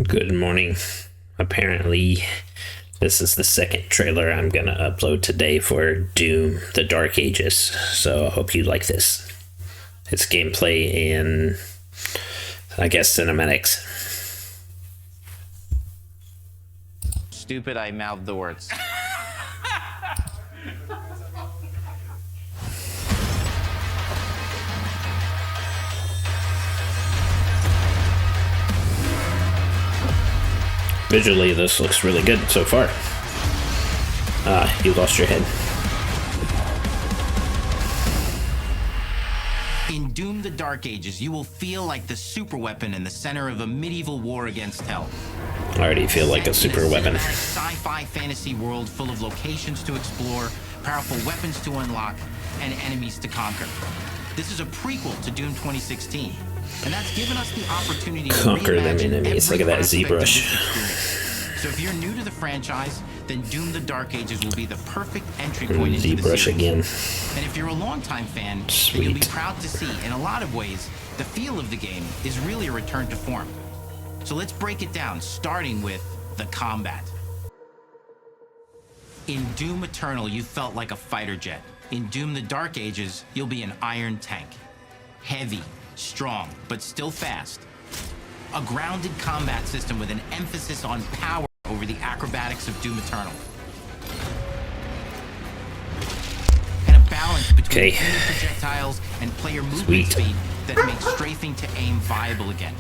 Good morning. Apparently, this is the second trailer I'm gonna upload today for Doom: The Dark Ages, so I hope you like this. It's gameplay and, I guess, cinematics. Stupid, I mouthed the words. Visually, this looks really good so far. You lost your head. In Doom: The Dark Ages, you will feel like the superweapon in the center of a medieval war against hell. I already feel like a super weapon. Sci-fi fantasy world full of locations to explore, powerful weapons to unlock, and enemies to conquer. This is a prequel to Doom 2016, and that's given us the opportunity to conquer them reimagine enemies. Look every at that aspect of this ZBrush. experience. So if you're new to the franchise, then Doom: The Dark Ages will be the perfect entry point into the ZBrush series. again. And if you're a longtime fan, Sweet. then you'll be proud to see, in a lot of ways, the feel of the game is really a return to form. So let's break it down, starting with the combat. In Doom Eternal, you felt like a fighter jet. In Doom: The Dark Ages, you'll be an iron tank. Heavy, strong, but still fast. A grounded combat system with an emphasis on power over the acrobatics of Doom Eternal. And a balance between enemy projectiles and player movement speed that makes strafing to aim viable again.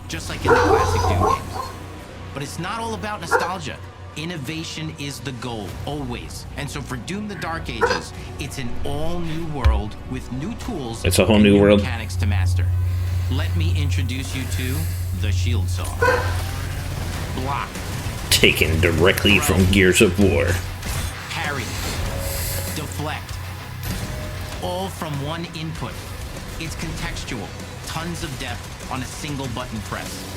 Just like in the classic Doom games. But it's not all about nostalgia. Innovation is the goal, always. And so for Doom: The Dark Ages, it's an all-new world with new tools. It's a whole new world. Mechanics to master. Let me introduce you to the shield saw. Block. Taken directly from Gears of War. Parry. Deflect. All from one input. It's contextual. Tons of depth on a single button press.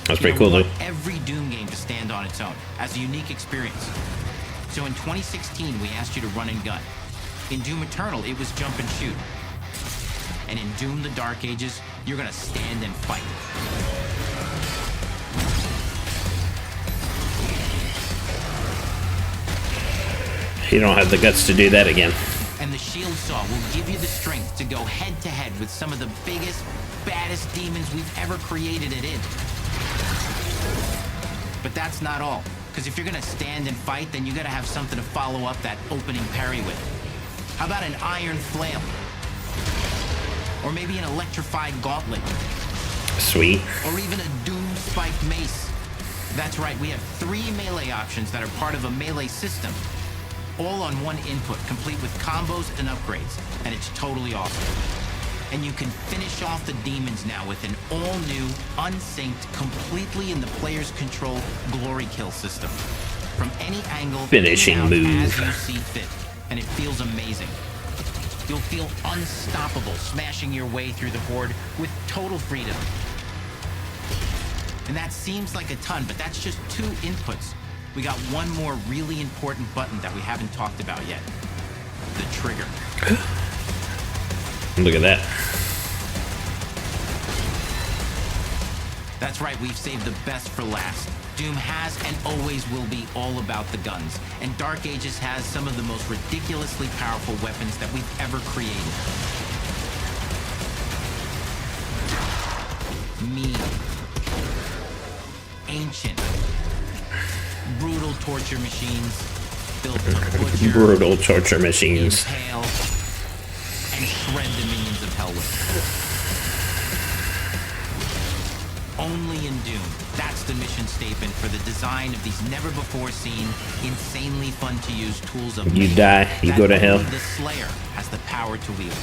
That's pretty cool, though. Every Doom game to stand on its own as a unique experience. So in 2016, we asked you to run and gun. In Doom Eternal, it was jump and shoot. And in Doom: The Dark Ages, you're gonna stand and fight. You don't have the guts to do that again. And the shield saw will give you the strength to go head to head with some of the biggest, baddest demons we've ever created at id. But that's not all. Because if you're gonna stand and fight, then you gotta have something to follow up that opening parry with. How about an iron flail? Or maybe an electrified gauntlet? Sweet. Or even a Doom spiked mace? That's right, we have 3 melee options that are part of a melee system. All on one input, complete with combos and upgrades. And it's totally awesome. And you can finish off the demons now with an all-new, unsynced, completely in the player's control glory kill system. From any angle, Finishing move. as you see fit. And it feels amazing. You'll feel unstoppable, smashing your way through the horde with total freedom. And that seems like a ton, but that's just 2 inputs. We got one more really important button that we haven't talked about yet. The trigger. Look at that. That's right, we've saved the best for last. Doom has and always will be all about the guns. And Dark Ages has some of the most ridiculously powerful weapons that we've ever created. Mean. Ancient. Brutal torture machines. Built to butcher. Brutal torture machines. Impale. And shred the minions of hell with. Only in Doom. That's the mission statement for the design of these never-before-seen, insanely fun-to-use tools of You die, you go to hell. only the Slayer has the power to wield.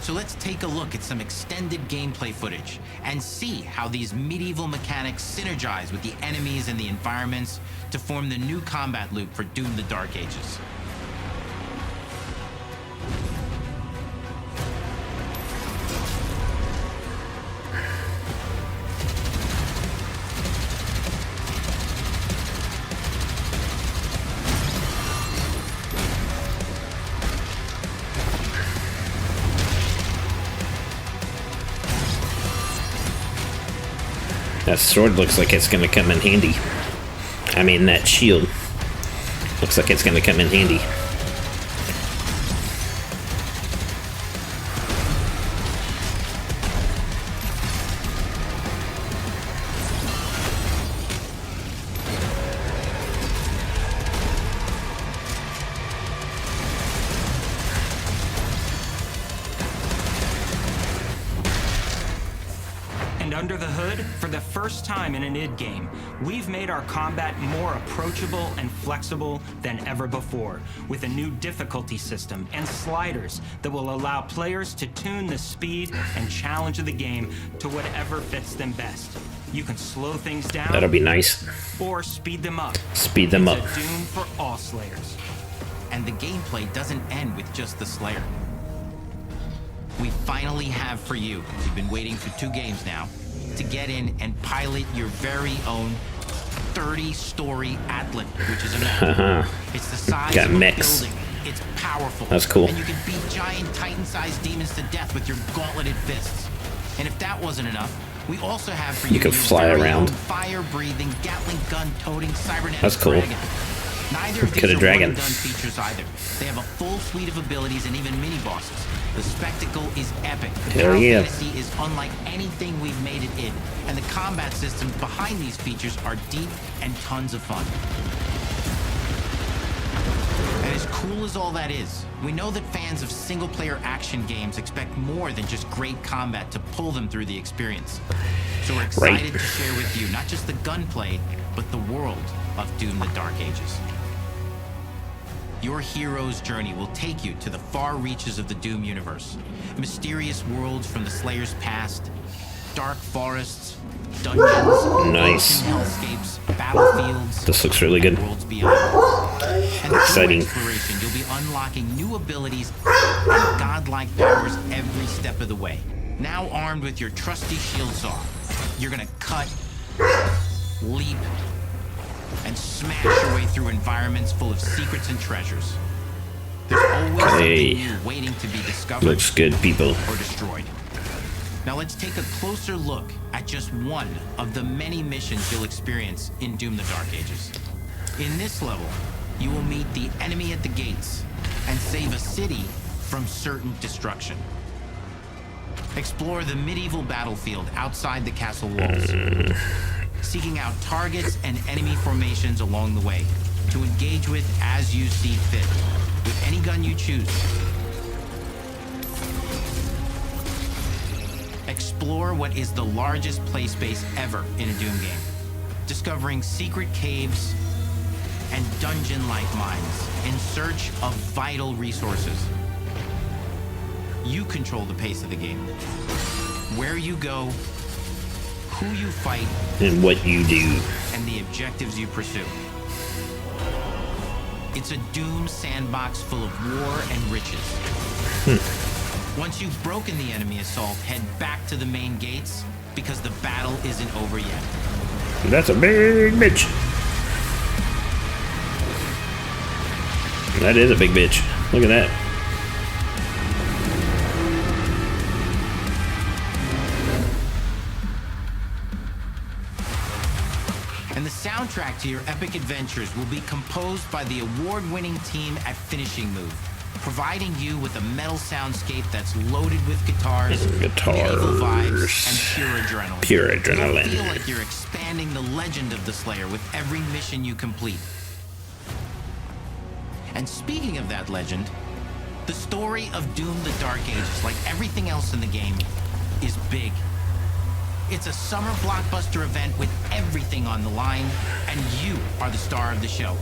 So let's take a look at some extended gameplay footage and see how these medieval mechanics synergize with the enemies and the environments to form the new combat loop for Doom: The Dark Ages. That sword looks like it's gonna come in handy. I mean, that shield looks like it's gonna come in handy. Under the hood, for the first time in an id game, we've made our combat more approachable and flexible than ever before, with a new difficulty system and sliders that will allow players to tune the speed and challenge of the game to whatever fits them best. You can slow things down. That'll be nice. Or speed them up. Speed them up. It's a Doom for all Slayers. And the gameplay doesn't end with just the Slayer. We finally have for you, you've been waiting for 2 games now, to get in and pilot your very own 30-story Atlas, which is amazing. It's the size Got of a mechs. building. It's powerful. That's cool. And you can beat giant Titan-sized demons to death with your gauntleted fists. And if that wasn't enough, we also have for you, You can your fly very around. own fire-breathing, Gatling gun-toting cybernetic That's cool. dragon. Neither of these Could a are dragon. one-and-done features either. They have a full suite of abilities and even mini-bosses. The spectacle is epic. The Hell battle yeah. fantasy is unlike anything we've made it in. And the combat systems behind these features are deep and tons of fun. And as cool as all that is, we know that fans of single-player action games expect more than just great combat to pull them through the experience. So we're excited to share with you not just the gunplay, but the world of Doom: The Dark Ages. Your hero's journey will take you to the far reaches of the Doom universe. Mysterious worlds from the Slayer's past, dark forests, dungeons, Nice. hellscapes, battlefields, This looks really good. and worlds beyond. And through Exciting. exploration, you'll be unlocking new abilities and godlike powers every step of the way. Now armed with your trusty shield saw, you're gonna cut, leap, and smash your way through environments full of secrets and treasures. There's always Hey. something new waiting to be discovered Looks good, people. or destroyed. Now let's take a closer look at just one of the many missions you'll experience in Doom: The Dark Ages. In this level, you will meet the enemy at the gates and save a city from certain destruction. Explore the medieval battlefield outside the castle walls, seeking out targets and enemy formations along the way to engage with as you see fit, with any gun you choose. Explore what is the largest play space ever in a Doom game, discovering secret caves and dungeon-like mines in search of vital resources. You control the pace of the game. Where you go, who you fight, And what you do. and the objectives you pursue. It's a Doom sandbox full of war and riches. Once you've broken the enemy assault, head back to the main gates, because the battle isn't over yet. That's a big bitch. That is a big bitch. Look at that. And the soundtrack to your epic adventures will be composed by the award-winning team at Finishing Move, providing you with a metal soundscape that's loaded with guitars, medieval vibes, and pure adrenaline. Pure You'll adrenaline. feel like you're expanding the legend of the Slayer with every mission you complete. And speaking of that legend, the story of Doom: The Dark Ages, like everything else in the game, is big. It's a summer blockbuster event with everything on the line, and you are the star of the show.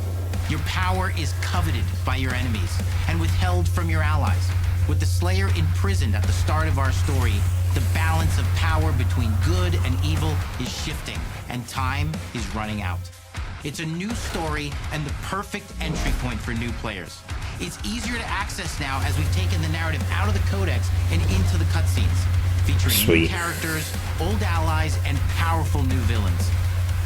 Your power is coveted by your enemies and withheld from your allies. With the Slayer imprisoned at the start of our story, the balance of power between good and evil is shifting, and time is running out. It's a new story and the perfect entry point for new players. It's easier to access now as we've taken the narrative out of the codex and into the cutscenes, featuring new Sweet. characters, old allies, and powerful new villains.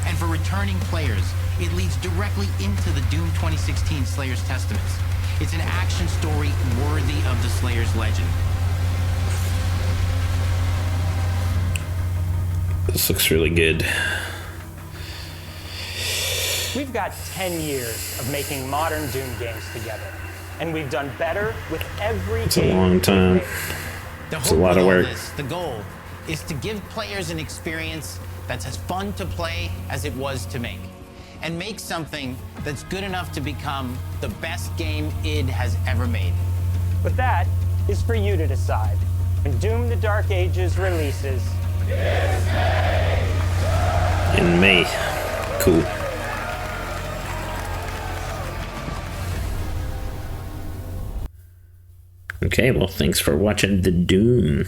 And for returning players, it leads directly into the Doom 2016 Slayer's Testaments. It's an action story worthy of the Slayer's legend. This looks really good. We've got 10 years of making modern Doom games together, and we've done better with every It's a game long we've time. made. The It's a hope lot with of all work. this, the goal, is to give players an experience that's as fun to play as it was to make, and make something that's good enough to become the best game id has ever made. But that is for you to decide. When Doom: The Dark Ages releases, In May. Cool. Okay, well, thanks for watching the Doom.